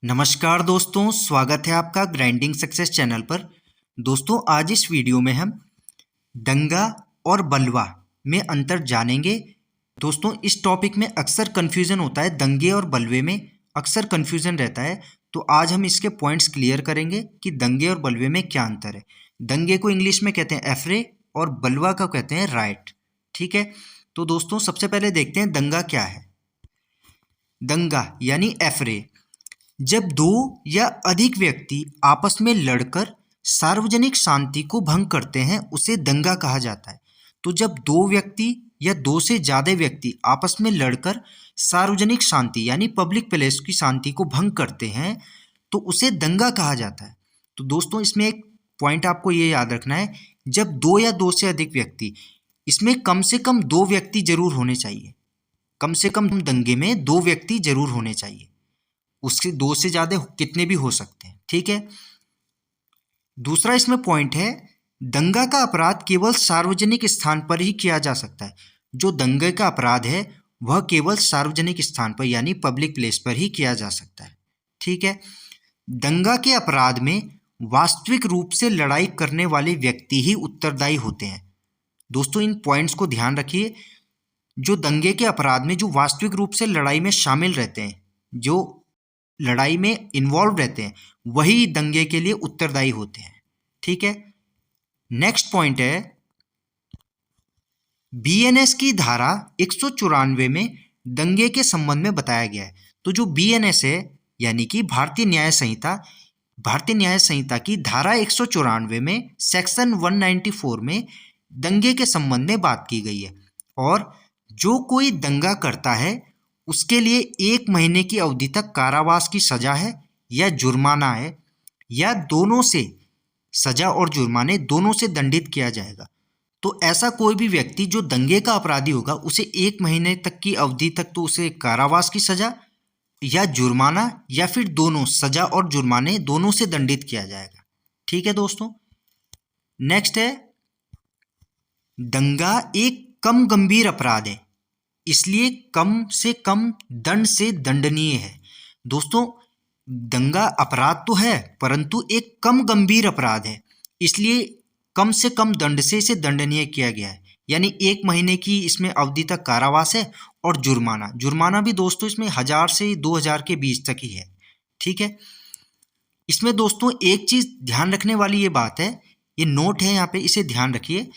नमस्कार दोस्तों, स्वागत है आपका ग्राइंडिंग सक्सेस चैनल पर। दोस्तों, आज इस वीडियो में हम दंगा और बलवा में अंतर जानेंगे। दोस्तों, इस टॉपिक में अक्सर कन्फ्यूज़न होता है, दंगे और बलवे में अक्सर कन्फ्यूज़न रहता है। तो आज हम इसके पॉइंट्स क्लियर करेंगे कि दंगे और बलवे में क्या अंतर है। दंगे को इंग्लिश में कहते हैं एफरे और बलवा को कहते हैं राइट। ठीक है, तो दोस्तों सबसे पहले देखते हैं दंगा क्या है। दंगा यानी एफरे जब दो या अधिक व्यक्ति आपस में लड़कर सार्वजनिक शांति को भंग करते हैं उसे दंगा कहा जाता है। तो जब दो व्यक्ति या दो से ज़्यादा व्यक्ति आपस में लड़कर सार्वजनिक शांति यानी पब्लिक प्लेस की शांति को भंग करते हैं तो उसे दंगा कहा जाता है। तो दोस्तों इसमें एक पॉइंट आपको ये याद रखना है, जब दो या दो से अधिक व्यक्ति, इसमें कम से कम दो व्यक्ति जरूर होने चाहिए। कम से कम दंगे में दो व्यक्ति जरूर होने चाहिए, उसके दो से ज़्यादा कितने भी हो सकते हैं। ठीक है, दूसरा इसमें पॉइंट है, दंगा का अपराध केवल सार्वजनिक स्थान पर ही किया जा सकता है। जो दंगे का अपराध है वह केवल सार्वजनिक स्थान पर यानी पब्लिक प्लेस पर ही किया जा सकता है। ठीक है, दंगा के अपराध में वास्तविक रूप से लड़ाई करने वाले व्यक्ति ही उत्तरदायी होते हैं। दोस्तों इन पॉइंट्स को ध्यान रखिए, जो दंगे के अपराध में जो वास्तविक रूप से लड़ाई में शामिल रहते हैं, जो लड़ाई में इन्वॉल्व रहते हैं, वही दंगे के लिए उत्तरदायी होते हैं। ठीक है, नेक्स्ट पॉइंट है, बीएनएस की धारा 194 में दंगे के संबंध में बताया गया है। तो जो बीएनएस है यानी कि भारतीय न्याय संहिता की धारा 194 में सेक्शन 194 में दंगे के संबंध में बात की गई है। और जो कोई दंगा करता है उसके लिए 1 महीने की अवधि तक कारावास की सजा है या जुर्माना है, या दोनों से, सजा और जुर्माने दोनों से दंडित किया जाएगा। तो ऐसा कोई भी व्यक्ति जो दंगे का अपराधी होगा उसे 1 महीने तक की अवधि तक तो उसे कारावास की सजा या जुर्माना या फिर दोनों, सजा और जुर्माने दोनों से दंडित किया जाएगा। ठीक है दोस्तों, नेक्स्ट है, दंगा एक कम गंभीर अपराध है, इसलिए कम से कम दंड से दंडनीय है। दोस्तों दंगा अपराध तो है परंतु एक कम गंभीर अपराध है, इसलिए कम से कम दंड से इसे दंडनीय किया गया है। यानी 1 महीने की इसमें अवधि तक कारावास है और जुर्माना भी दोस्तों इसमें 1000 से 2000 के बीच तक ही है। ठीक है, इसमें दोस्तों एक चीज़ ध्यान रखने वाली ये बात है, ये नोट है यहाँ पे, इसे ध्यान रखिए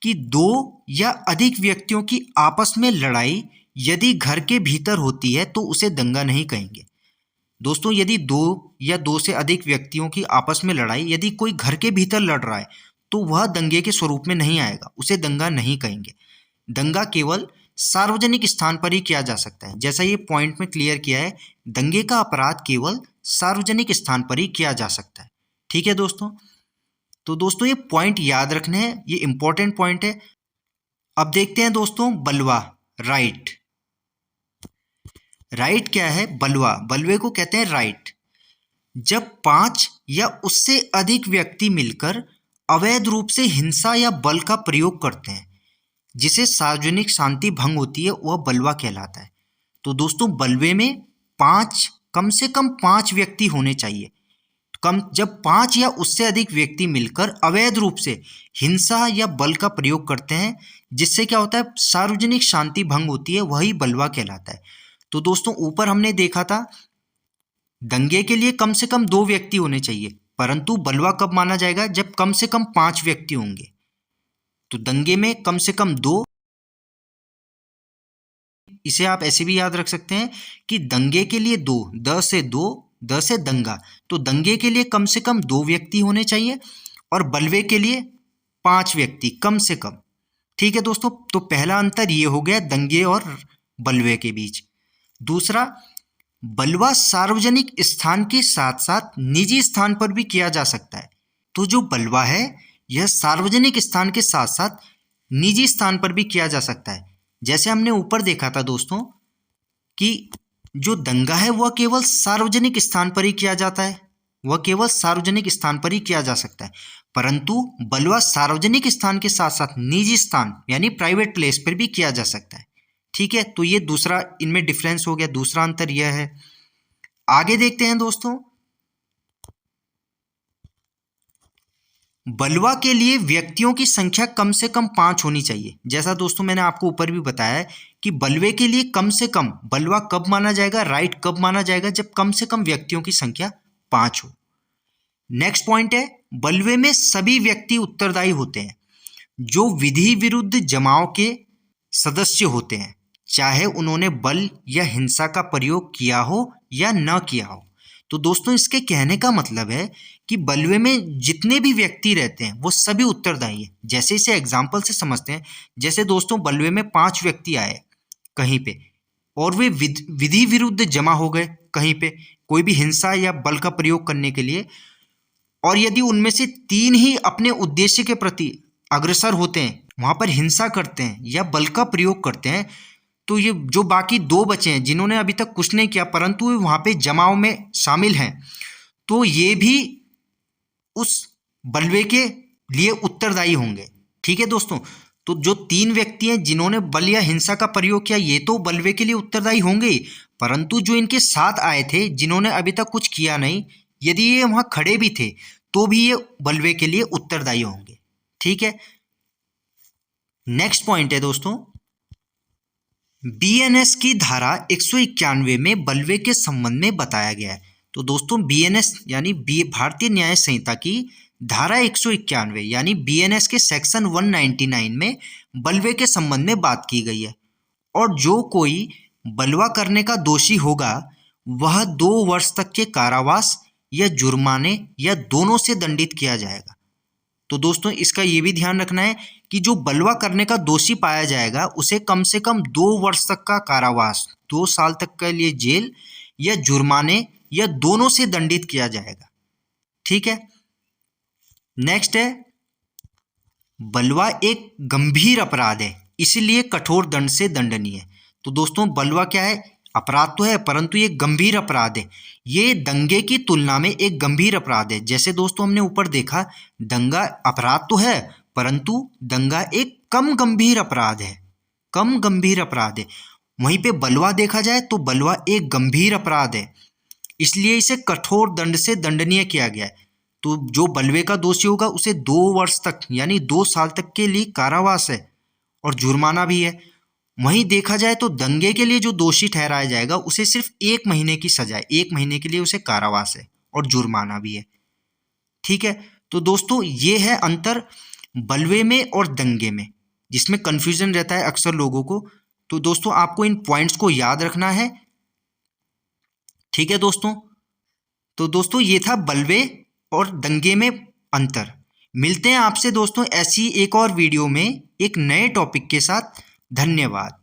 कि दो या अधिक व्यक्तियों की आपस में लड़ाई यदि घर के भीतर होती है तो उसे दंगा नहीं कहेंगे। दोस्तों यदि दो या दो से अधिक व्यक्तियों की आपस में लड़ाई यदि कोई घर के भीतर लड़ रहा है तो वह दंगे के स्वरूप में नहीं आएगा, उसे दंगा नहीं कहेंगे। दंगा केवल सार्वजनिक स्थान पर ही किया जा सकता है। जैसा ये पॉइंट में क्लियर किया है, दंगे का अपराध केवल सार्वजनिक स्थान पर ही किया जा सकता है। ठीक है दोस्तों, तो दोस्तों ये पॉइंट याद रखने हैं, ये इंपॉर्टेंट पॉइंट है। अब देखते हैं दोस्तों बलवा, राइट। राइट क्या है? बलवे को कहते हैं राइट। जब 5 या उससे अधिक व्यक्ति मिलकर अवैध रूप से हिंसा या बल का प्रयोग करते हैं जिसे सार्वजनिक शांति भंग होती है, वह बलवा कहलाता है। तो दोस्तों बलवे में कम से कम 5 व्यक्ति होने चाहिए। जब 5 या उससे अधिक व्यक्ति मिलकर अवैध रूप से हिंसा या बल का प्रयोग करते हैं जिससे क्या होता है, सार्वजनिक शांति भंग होती है, वही बलवा कहलाता है। तो दोस्तों ऊपर हमने देखा था दंगे के लिए कम से कम 2 व्यक्ति होने चाहिए, परंतु बलवा कब माना जाएगा? जब कम से कम 5 व्यक्ति होंगे। तो दंगे में कम से कम 2, इसे आप ऐसे भी याद रख सकते हैं कि दंगे के लिए 2, द से दंगा, तो दंगे के लिए कम से कम 2 व्यक्ति होने चाहिए और बलवे के लिए 5 व्यक्ति कम से कम। ठीक है दोस्तों, तो पहला अंतर ये हो गया दंगे और बलवे के बीच। दूसरा, बलवा सार्वजनिक स्थान के साथ साथ निजी स्थान पर भी किया जा सकता है। तो जो बलवा है यह सार्वजनिक स्थान के साथ साथ निजी स्थान पर भी किया जा सकता है। जैसे हमने ऊपर देखा था दोस्तों कि जो दंगा है वह केवल सार्वजनिक स्थान पर ही किया जाता है, वह केवल सार्वजनिक स्थान पर ही किया जा सकता है, परंतु बलवा सार्वजनिक स्थान के साथ साथ निजी स्थान यानी प्राइवेट प्लेस पर भी किया जा सकता है। ठीक है, तो ये दूसरा इनमें डिफरेंस हो गया, दूसरा अंतर यह है। आगे देखते हैं दोस्तों, बलवा के लिए व्यक्तियों की संख्या कम से कम 5 होनी चाहिए। जैसा दोस्तों मैंने आपको ऊपर भी बताया है कि बलवे के लिए कम से कम बलवा कब माना जाएगा, राइट कब माना जाएगा, जब कम से कम व्यक्तियों की संख्या 5 हो। नेक्स्ट पॉइंट है, बलवे में सभी व्यक्ति उत्तरदायी होते हैं जो विधि विरुद्ध जमाव के सदस्य होते हैं, चाहे उन्होंने बल या हिंसा का प्रयोग किया हो या न किया हो। तो दोस्तों इसके कहने का मतलब है कि बलवे में जितने भी व्यक्ति रहते हैं वो सभी उत्तरदायी हैं। जैसे इसे एग्जाम्पल से समझते हैं, जैसे दोस्तों बलवे में 5 व्यक्ति आए कहीं पे और वे विधि विरुद्ध जमा हो गए कहीं पे कोई भी हिंसा या बल का प्रयोग करने के लिए, और यदि उनमें से 3 ही अपने उद्देश्य के प्रति अग्रसर होते हैं, वहां पर हिंसा करते हैं या बल का प्रयोग करते हैं, तो ये जो बाकी 2 बचे हैं जिन्होंने अभी तक कुछ नहीं किया परंतु वे वहां पे जमाव में शामिल हैं, तो ये भी उस बलवे के लिए उत्तरदायी होंगे। ठीक है दोस्तों, तो जो 3 व्यक्ति हैं जिन्होंने बल या हिंसा का प्रयोग किया ये तो बलवे के लिए उत्तरदायी होंगे ही, परंतु जो इनके साथ आए थे जिन्होंने अभी तक कुछ किया नहीं, यदि ये वहां खड़े भी थे तो भी ये बलवे के लिए उत्तरदायी होंगे। ठीक है, नेक्स्ट पॉइंट है दोस्तों, बीएनएस की धारा 191 में बलवे के संबंध में बताया गया है। तो दोस्तों बीएनएस यानी भारतीय न्याय संहिता की धारा 191 यानी बीएनएस के सेक्शन 199 में बलवे के संबंध में बात की गई है, और जो कोई बलवा करने का दोषी होगा वह 2 वर्ष तक के कारावास या जुर्माने या दोनों से दंडित किया जाएगा। तो दोस्तों इसका ये भी ध्यान रखना है कि जो बलवा करने का दोषी पाया जाएगा उसे कम से कम 2 वर्ष तक का कारावास, 2 साल तक के लिए जेल या जुर्माने या दोनों से दंडित किया जाएगा। ठीक है, नेक्स्ट है, बलवा एक गंभीर अपराध है इसलिए कठोर दंड से दंडनीय है। तो दोस्तों बलवा क्या है, अपराध तो है परंतु ये गंभीर अपराध है, ये दंगे की तुलना में एक गंभीर अपराध है। जैसे दोस्तों हमने ऊपर देखा दंगा अपराध तो है परंतु दंगा एक कम गंभीर अपराध है, कम गंभीर अपराध है। वहीं पे बलवा देखा जाए तो बलवा एक गंभीर अपराध है, इसलिए इसे कठोर दंड से दंडनीय किया गया है। तो जो बलवे का दोषी होगा उसे 2 वर्ष तक यानी 2 साल तक के लिए कारावास है और जुर्माना भी है। वहीं देखा जाए तो दंगे के लिए जो दोषी ठहराया जाएगा उसे सिर्फ 1 महीने की सजा है, 1 महीने के लिए उसे कारावास है और जुर्माना भी है। ठीक है, तो दोस्तों ये है अंतर बलवे में और दंगे में, जिसमें कन्फ्यूजन रहता है अक्सर लोगों को। तो दोस्तों आपको इन पॉइंट्स को याद रखना है। ठीक है दोस्तों, तो दोस्तों ये था बलवे और दंगे में अंतर। मिलते हैं आपसे दोस्तों ऐसी एक और वीडियो में एक नए टॉपिक के साथ। धन्यवाद।